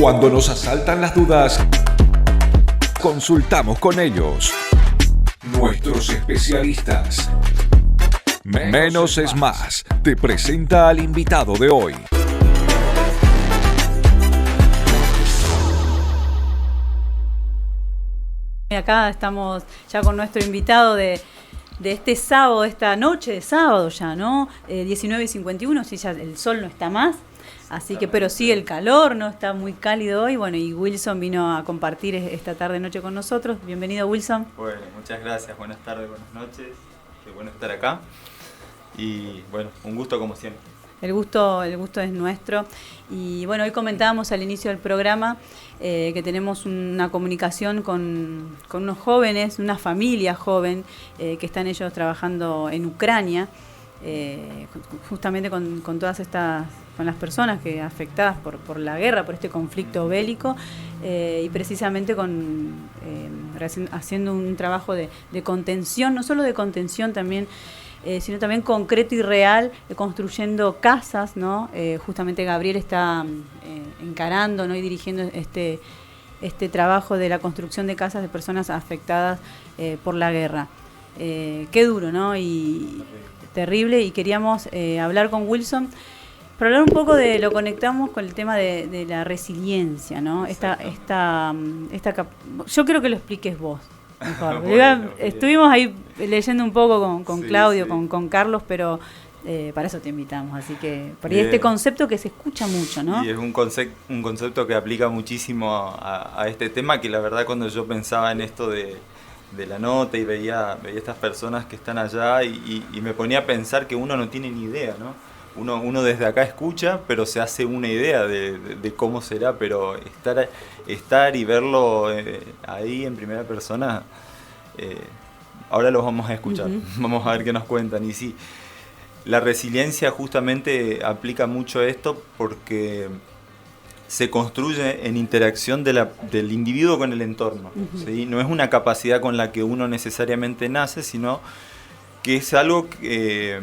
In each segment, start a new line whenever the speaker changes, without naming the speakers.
Cuando nos asaltan las dudas, consultamos con ellos. Nuestros especialistas. Menos es más. Te presenta al invitado de hoy.
Acá estamos ya con nuestro invitado de este sábado, esta noche de sábado ya, ¿no? 19:51, sí, ya el sol no está más, así que, pero sí el calor, ¿no? Está muy cálido hoy, bueno, y Wilson vino a compartir esta tarde-noche con nosotros. Bienvenido, Wilson.
Bueno, muchas gracias, buenas tardes, buenas noches, qué bueno estar acá, y bueno, un gusto como siempre.
El gusto es nuestro. Y bueno, hoy comentábamos al inicio del programa que tenemos una comunicación con unos jóvenes, una familia joven, que están ellos trabajando en Ucrania, justamente con todas estas, con las personas que afectadas por la guerra, por este conflicto bélico, y precisamente haciendo un trabajo de contención, no solo de contención también, sino también concreto y real, construyendo casas, ¿no? Justamente Gabriel está encarando, ¿no? Y dirigiendo este trabajo de la construcción de casas de personas afectadas por la guerra. Qué duro, ¿no? Y terrible, y queríamos hablar con Wilson para hablar un poco lo conectamos con el tema de la resiliencia, ¿no? Yo creo que lo expliques vos. Bueno, estuvimos ahí leyendo un poco con Claudio, sí. Con Carlos, pero para eso te invitamos, así que por ahí este concepto que se escucha mucho, ¿no?
Y es un concepto que aplica muchísimo a este tema, que la verdad cuando yo pensaba en esto de la nota y veía estas personas que están allá y me ponía a pensar que uno no tiene ni idea, ¿no? Uno desde acá escucha, pero se hace una idea de cómo será, pero estar y verlo ahí en primera persona, ahora los vamos a escuchar, vamos a ver qué nos cuentan. Y sí, la resiliencia justamente aplica mucho esto porque se construye en interacción del individuo con el entorno, ¿sí? No es una capacidad con la que uno necesariamente nace, sino que es algo que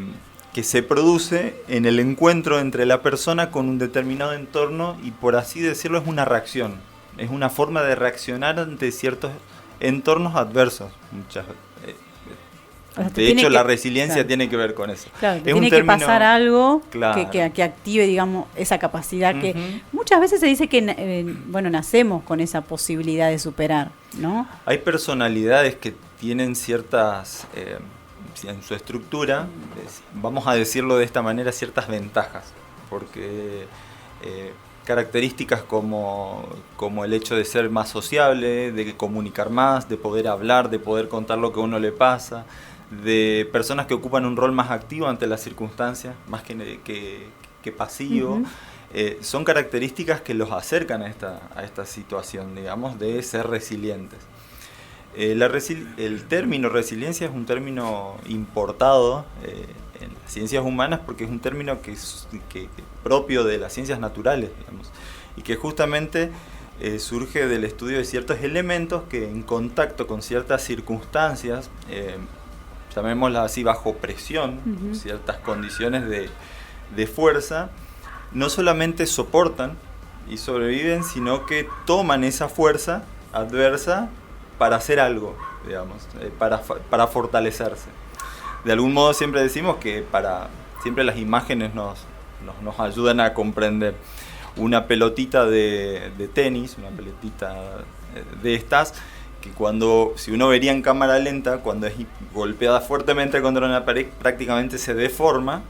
se produce en el encuentro entre la persona con un determinado entorno y, por así decirlo, es una reacción. Es una forma de reaccionar ante ciertos entornos adversos. De hecho, la resiliencia tiene que ver con eso.
Claro, tiene que pasar algo que active, digamos, esa capacidad que muchas veces se dice que nacemos con esa posibilidad de superar, ¿no?
Hay personalidades que tienen ciertas... en su estructura, vamos a decirlo de esta manera, ciertas ventajas, porque características como el hecho de ser más sociable, de comunicar más, de poder hablar, de poder contar lo que a uno le pasa, de personas que ocupan un rol más activo ante las circunstancias, más que pasivo, son características que los acercan a esta situación, digamos, de ser resilientes. El término resiliencia es un término importado en las ciencias humanas porque es un término que propio de las ciencias naturales, digamos, y que justamente surge del estudio de ciertos elementos que en contacto con ciertas circunstancias, llamémoslas así, bajo presión, ciertas condiciones de fuerza, no solamente soportan y sobreviven, sino que toman esa fuerza adversa para hacer algo, digamos, para fortalecerse. De algún modo siempre decimos que siempre las imágenes nos ayudan a comprender. Una pelotita de tenis, una pelotita de estas, que si uno vería en cámara lenta, cuando es golpeada fuertemente contra una pared, prácticamente se deforma,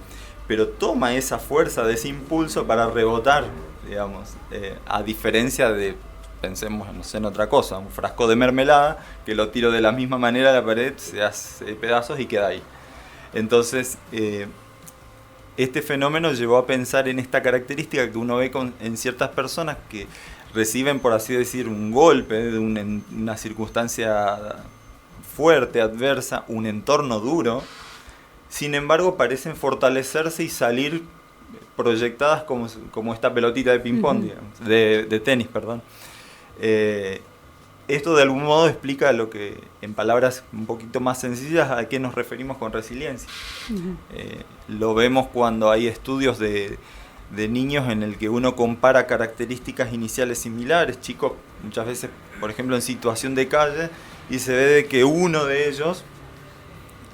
pero toma esa fuerza de ese impulso para rebotar, digamos, a diferencia de... Pensemos, no sé, en otra cosa, un frasco de mermelada que lo tiro de la misma manera a la pared, se hace pedazos y queda ahí. Entonces, este fenómeno llevó a pensar en esta característica que uno ve en ciertas personas que reciben, por así decir, un golpe de una circunstancia fuerte, adversa, un entorno duro, sin embargo parecen fortalecerse y salir proyectadas como esta pelotita de ping-pong, digamos, de tenis, perdón. Esto de algún modo explica lo que, en palabras un poquito más sencillas, a qué nos referimos con resiliencia. Lo vemos cuando hay estudios de de niños en el que uno compara características iniciales similares, chicos muchas veces, por ejemplo, en situación de calle, y se ve de que uno de ellos,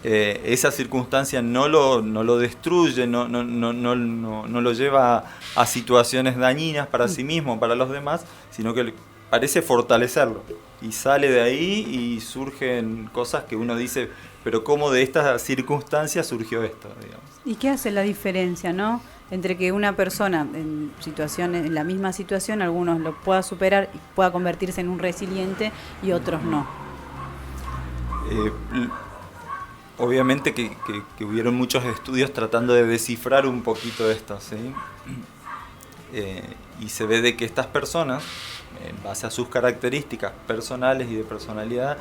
esa circunstancia no lo destruye, no lo lleva a situaciones dañinas para sí mismo, para los demás, sino que parece fortalecerlo. Y sale de ahí y surgen cosas que uno dice, pero ¿cómo de esta circunstancia surgió esto? Digamos.
¿Y qué hace la diferencia, no? Entre que una persona en la misma situación, algunos lo pueda superar y pueda convertirse en un resiliente y otros no.
Obviamente que hubieron muchos estudios tratando de descifrar un poquito esto, ¿sí? Y se ve de que estas personas, en base a sus características personales y de personalidad,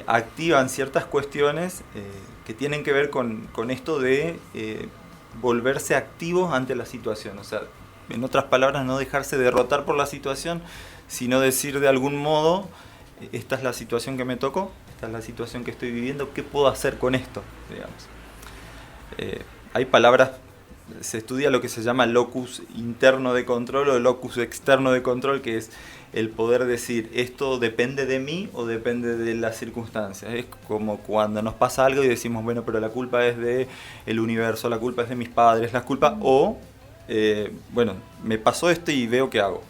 activan ciertas cuestiones que tienen que ver con esto de volverse activos ante la situación. O sea, en otras palabras, no dejarse derrotar por la situación, sino decir de algún modo, esta es la situación que me tocó, esta es la situación que estoy viviendo, ¿qué puedo hacer con esto? Digamos. Hay palabras, se estudia lo que se llama locus interno de control o locus externo de control, que es el poder decir, esto depende de mí o depende de las circunstancias. Es como cuando nos pasa algo y decimos, bueno, pero la culpa es del universo, la culpa es de mis padres, la culpa, o bueno, me pasó esto y veo qué hago.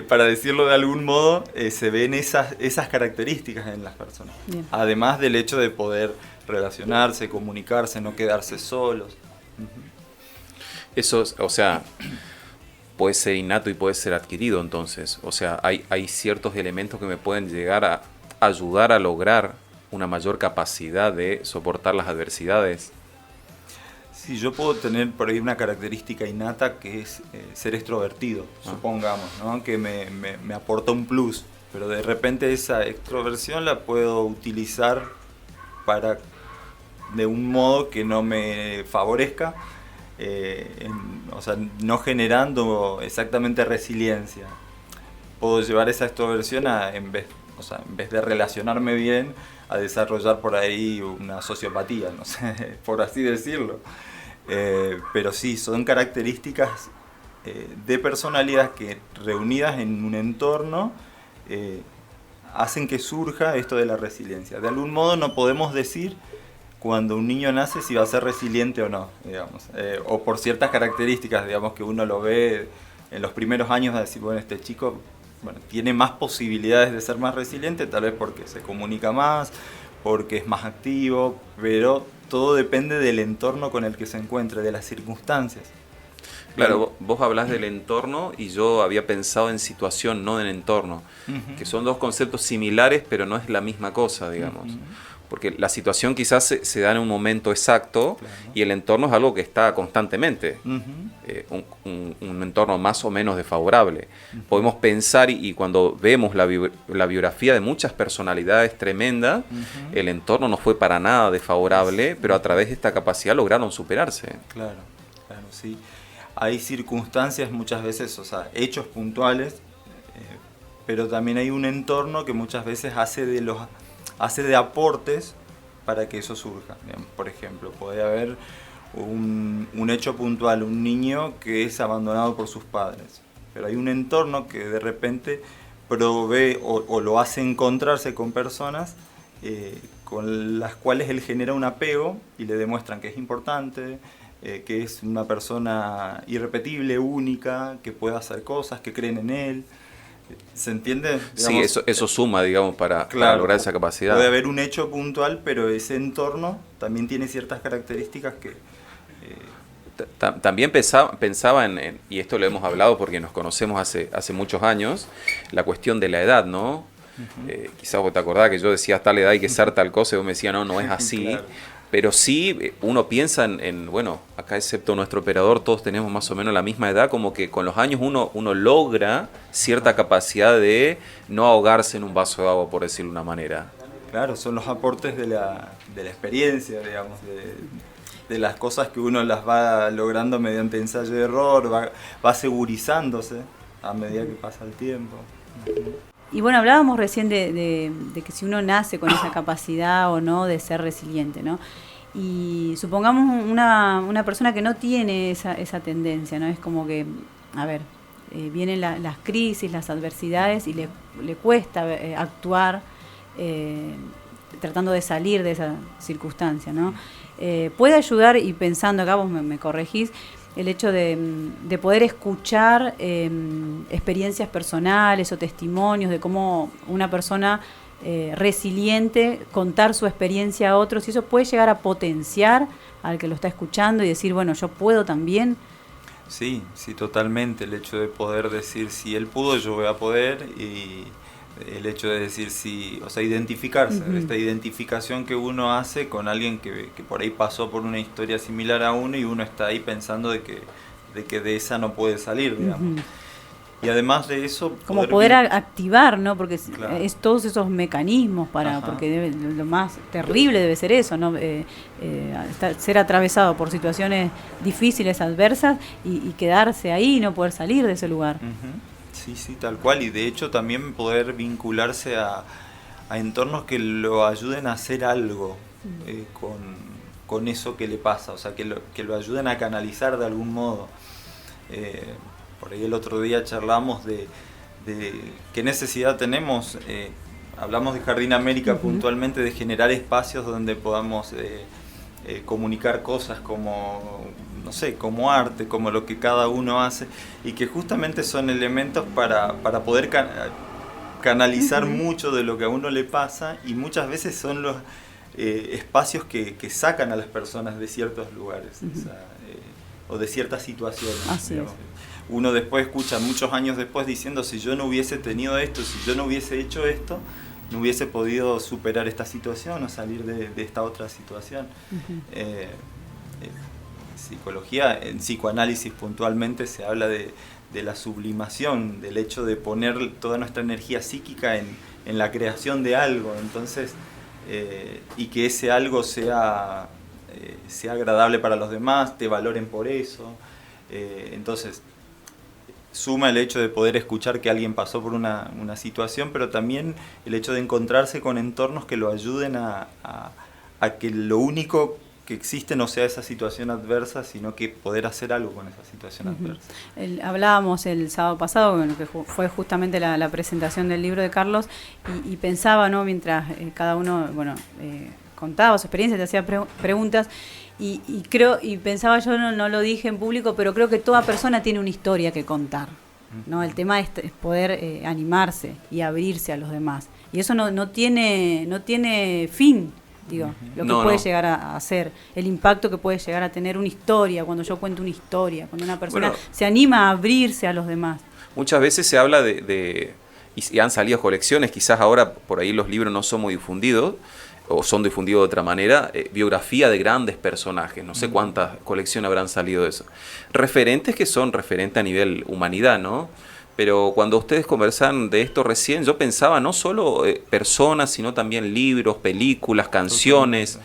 Para decirlo de algún modo, se ven esas características en las personas. Bien. Además del hecho de poder relacionarse, comunicarse, no quedarse solos.
Eso, o sea, puede ser innato y puede ser adquirido entonces. O sea, hay ciertos elementos que me pueden llegar a ayudar a lograr una mayor capacidad de soportar las adversidades.
Sí, yo puedo tener por ahí una característica innata que es ser extrovertido, supongamos, ¿no? Que me aporta un plus, pero de repente esa extroversión la puedo utilizar de un modo que no me favorezca, o sea, no generando exactamente resiliencia. Puedo llevar esa extroversión en vez de relacionarme bien, a desarrollar por ahí una sociopatía, no sé, por así decirlo. Pero sí, son características de personalidad que reunidas en un entorno hacen que surja esto de la resiliencia. De algún modo no podemos decir cuando un niño nace si va a ser resiliente o no, digamos, o por ciertas características, digamos, que uno lo ve en los primeros años de decir, bueno, este chico tiene más posibilidades de ser más resiliente, tal vez porque se comunica más, porque es más activo, pero todo depende del entorno con el que se encuentre, de las circunstancias.
Claro, vos hablás del entorno y yo había pensado en situación, no en entorno, que son dos conceptos similares, pero no es la misma cosa, digamos. Porque la situación quizás se da en un momento exacto, claro, y el entorno es algo que está constantemente, un entorno más o menos desfavorable. Podemos pensar, y cuando vemos la biografía de muchas personalidades tremendas, el entorno no fue para nada desfavorable, pero a través de esta capacidad lograron superarse.
Claro, sí. Hay circunstancias muchas veces, o sea, hechos puntuales, pero también hay un entorno que muchas veces hace de aportes para que eso surja. Por ejemplo, puede haber un hecho puntual, un niño que es abandonado por sus padres, pero hay un entorno que de repente provee o lo hace encontrarse con personas con las cuales él genera un apego y le demuestran que es importante, que es una persona irrepetible, única, que puede hacer cosas, que creen en él. ¿Se entiende? Digamos,
sí, eso suma, digamos, para lograr esa capacidad.
Puede haber un hecho puntual, pero ese entorno también tiene ciertas características que...
También pensaba y esto lo hemos hablado porque nos conocemos hace muchos años, la cuestión de la edad, ¿no? Quizás vos te acordás que yo decía a tal edad hay que ser tal cosa y vos me decías no es así. Claro. Pero sí, uno piensa bueno, acá excepto nuestro operador, todos tenemos más o menos la misma edad, como que con los años uno logra cierta capacidad de no ahogarse en un vaso de agua, por decirlo de una manera.
Claro, son los aportes de la experiencia, digamos, de las cosas que uno las va logrando mediante ensayo y error, va segurizándose a medida que pasa el tiempo.
Y bueno, hablábamos recién de que si uno nace con esa capacidad o no de ser resiliente, ¿no? Y supongamos una persona que no tiene esa tendencia, ¿no? Es como que, a ver, vienen las crisis, las adversidades y le cuesta actuar tratando de salir de esa circunstancia, ¿no? Puede ayudar, y pensando acá, vos me corregís, el hecho de poder escuchar experiencias personales o testimonios de cómo una persona resiliente contar su experiencia a otros, y eso puede llegar a potenciar al que lo está escuchando y decir, bueno, yo puedo también.
Sí, totalmente. El hecho de poder decir, si él pudo, yo voy a poder, y el hecho de decir, si, o sea, identificarse, esta identificación que uno hace con alguien que por ahí pasó por una historia similar a uno, y uno está ahí pensando de que de esa no puede salir, digamos. Y además de eso,
como poder activar, ¿no? Porque
claro,
es todos esos mecanismos porque lo más terrible debe ser eso, ¿no? Ser atravesado por situaciones difíciles, adversas, y quedarse ahí, no poder salir de ese lugar.
Sí, tal cual. Y de hecho también poder vincularse a entornos que lo ayuden a hacer algo con eso que le pasa, o sea, que lo ayuden a canalizar de algún modo. Por ahí el otro día charlamos de qué necesidad tenemos, hablamos de Jardín América puntualmente, de generar espacios donde podamos comunicar cosas como, no sé, como arte, como lo que cada uno hace, y que justamente son elementos para poder canalizar mucho de lo que a uno le pasa, y muchas veces son los espacios que sacan a las personas de ciertos lugares, o sea, o de ciertas situaciones.
Así es.
Uno después escucha, muchos años después, diciendo, si yo no hubiese tenido esto, si yo no hubiese hecho esto, no hubiese podido superar esta situación o salir de esta otra situación. Psicología, en psicoanálisis puntualmente, se habla de la sublimación, del hecho de poner toda nuestra energía psíquica en la creación de algo, entonces, y que ese algo sea agradable para los demás, te valoren por eso. Entonces, suma el hecho de poder escuchar que alguien pasó por una situación, pero también el hecho de encontrarse con entornos que lo ayuden a que lo único que existe no sea esa situación adversa, sino que poder hacer algo con esa situación adversa.
Hablábamos el sábado pasado, bueno, que fue justamente la presentación del libro de Carlos, y pensaba, ¿no? Mientras cada uno, bueno, contaba su experiencia, te hacía preguntas, y creo, y pensaba, yo no lo dije en público, pero creo que toda persona tiene una historia que contar, ¿no? El tema es poder animarse y abrirse a los demás, y eso no tiene fin, digo, lo que puede llegar a hacer, el impacto que puede llegar a tener una historia, cuando yo cuento una historia, cuando una persona se anima a abrirse a los demás.
Muchas veces se habla y han salido colecciones, quizás ahora por ahí los libros no son muy difundidos, o son difundidos de otra manera, biografía de grandes personajes, no sé cuántas colecciones habrán salido de eso. Referentes que son referentes a nivel humanidad, ¿no? Pero cuando ustedes conversan de esto recién, yo pensaba no solo personas, sino también libros, películas, canciones,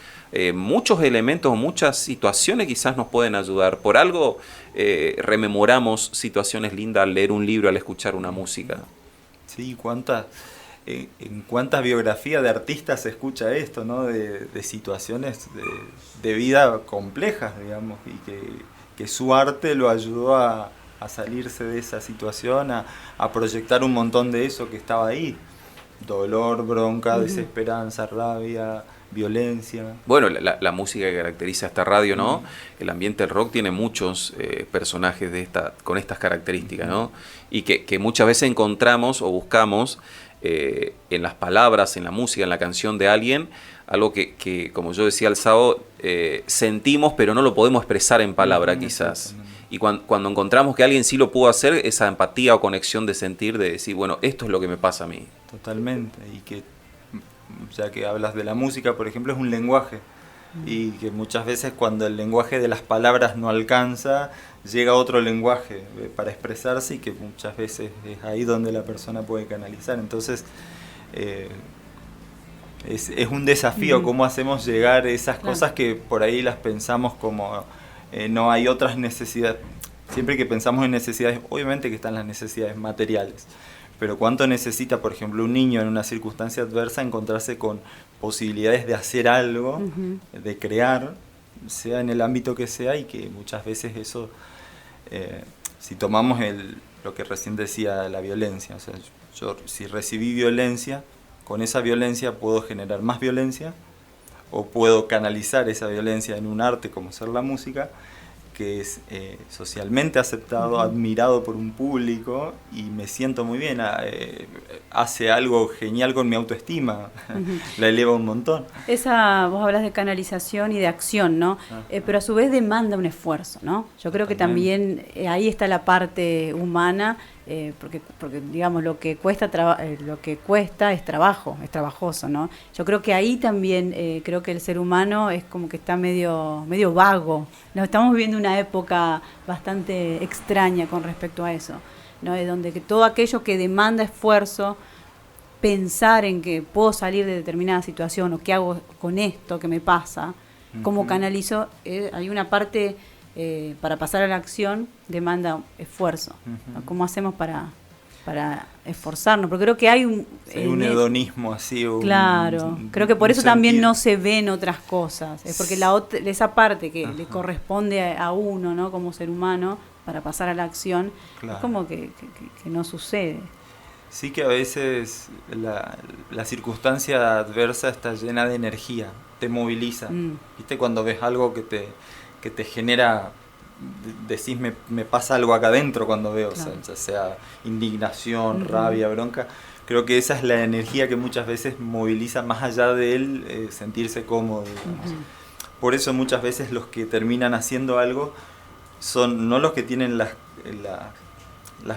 muchos elementos, muchas situaciones quizás nos pueden ayudar. Por algo rememoramos situaciones lindas al leer un libro, al escuchar una música.
Sí, en cuántas biografías de artistas se escucha esto, ¿no? De situaciones de vida complejas, digamos, y que su arte lo ayudó a salirse de esa situación, a proyectar un montón de eso que estaba ahí. Dolor, bronca, desesperanza, rabia, violencia.
Bueno, la música que caracteriza esta radio, ¿no? El ambiente del rock tiene muchos personajes con estas características, ¿no? Y que muchas veces encontramos o buscamos en las palabras, en la música, en la canción de alguien, algo que como yo decía el sábado, sentimos pero no lo podemos expresar en palabra quizás. Y cuando encontramos que alguien sí lo pudo hacer, esa empatía o conexión de sentir, de decir, bueno, esto es lo que me pasa a mí.
Totalmente, y que ya que hablas de la música, por ejemplo, es un lenguaje, y que muchas veces cuando el lenguaje de las palabras no alcanza, llega otro lenguaje para expresarse, y que muchas veces es ahí donde la persona puede canalizar. Entonces es un desafío cómo hacemos llegar esas cosas que por ahí las pensamos como no hay otras necesidades. Siempre que pensamos en necesidades, obviamente que están las necesidades materiales, pero cuánto necesita, por ejemplo, un niño en una circunstancia adversa encontrarse con posibilidades de hacer algo, de crear, sea en el ámbito que sea, y que muchas veces eso, si tomamos lo que recién decía, la violencia, o sea, yo si recibí violencia, con esa violencia puedo generar más violencia, o puedo canalizar esa violencia en un arte como ser la música, que es socialmente aceptado, admirado por un público, y me siento muy bien, hace algo genial con mi autoestima, la eleva un montón.
Vos hablas de canalización y de acción, ¿no? Pero a su vez demanda un esfuerzo, ¿no? Yo creo que también ahí está la parte humana, porque digamos lo que cuesta es trabajo, es trabajoso, ¿no? Yo creo que ahí también creo que el ser humano es como que está medio vago. Nos estamos viviendo una época bastante extraña con respecto a eso, ¿no? De donde que todo aquello que demanda esfuerzo, pensar en que puedo salir de determinada situación, o qué hago con esto que me pasa, cómo canalizo, hay una parte para pasar a la acción un esfuerzo. ¿No? ¿Cómo hacemos para esforzarnos? Porque creo que hay un
hedonismo así.
Claro, creo que por eso también no se ven otras cosas. Es porque esa parte que le corresponde a uno, ¿no? Como ser humano, para pasar a la acción, es como que no sucede.
Sí, que a veces la circunstancia adversa está llena de energía, te moviliza. ¿Viste? Cuando ves algo que te genera, decís, me pasa algo acá adentro cuando veo, claro. O sea, ya sea indignación, rabia, bronca. Creo que esa es la energía que muchas veces moviliza más allá de él sentirse cómodo. Por eso muchas veces los que terminan haciendo algo son no los que tienen las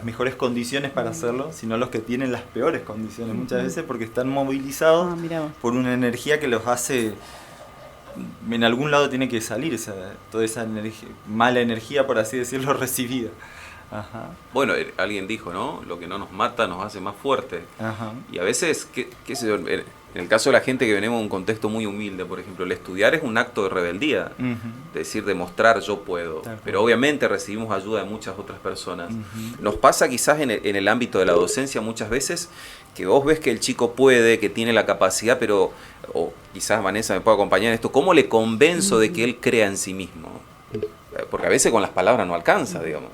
mejores condiciones para hacerlo, sino los que tienen las peores condiciones muchas veces, porque están movilizados por una energía que los hace... En algún lado tiene que salir toda esa mala energía, por así decirlo, recibida. Ajá.
Bueno, alguien dijo, ¿no? Lo que no nos mata nos hace más fuertes. Y a veces, qué sé yo, en el caso de la gente que venimos de un contexto muy humilde, por ejemplo, el estudiar es un acto de rebeldía, decir, demostrar yo puedo. Pero obviamente recibimos ayuda de muchas otras personas. Nos pasa quizás en el ámbito de la docencia muchas veces que vos ves que el chico puede, que tiene la capacidad, pero, o quizás Vanessa me pueda acompañar en esto, ¿cómo le convenzo de que él crea en sí mismo? Porque a veces con las palabras no alcanza, digamos.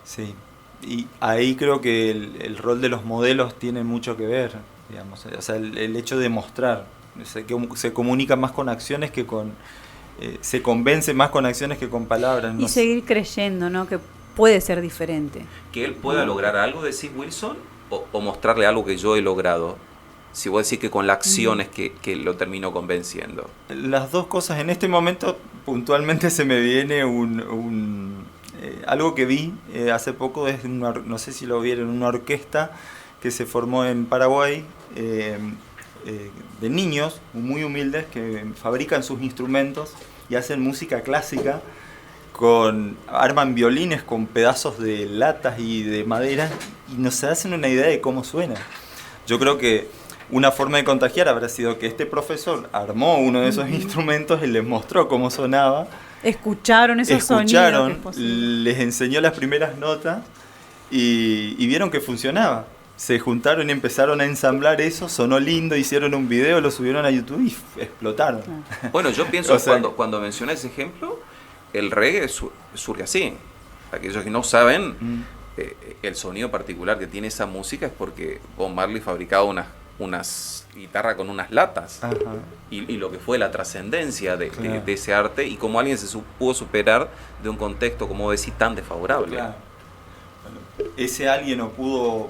Sí, y ahí creo que el rol de los modelos tiene mucho que ver, digamos. O sea, el hecho de mostrar, se comunica más con acciones que con... se convence más con acciones que con palabras.
Y seguir creyendo, ¿no? Que puede ser diferente.
Que él pueda lograr algo, decís, Wilson, o mostrarle algo que yo he logrado. Si vos decís que con la acción es que lo termino convenciendo.
Las dos cosas. En este momento puntualmente se me viene algo que vi hace poco, no sé si lo vieron, una orquesta que se formó en Paraguay de niños muy humildes que fabrican sus instrumentos y hacen música clásica, arman violines con pedazos de latas y de madera, y no se hacen una idea de cómo suena. Yo creo que una forma de contagiar habrá sido que este profesor armó uno de esos instrumentos y les mostró cómo sonaba.
Escucharon esos sonidos.
Les enseñó las primeras notas y vieron que funcionaba. Se juntaron y empezaron a ensamblar eso, sonó lindo, hicieron un video, lo subieron a YouTube y explotaron.
Bueno, yo pienso, cuando mencioné ese ejemplo, el reggae surge así. Aquellos que no saben, el sonido particular que tiene esa música es porque Bob Marley fabricaba unas guitarras con unas latas. Y lo que fue la trascendencia de ese arte y cómo alguien se pudo superar de un contexto, como decís, tan desfavorable.
Claro. Bueno, ese alguien no pudo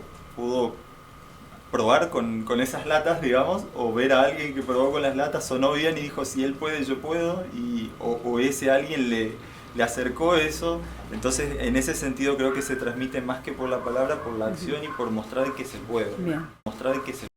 probar con esas latas, digamos, o ver a alguien que probó con las latas, sonó bien y dijo, si él puede, yo puedo, o ese alguien le acercó eso. Entonces, en ese sentido creo que se transmite más que por la palabra, por la acción y por mostrar que se puede.
Bien.
Mostrar que se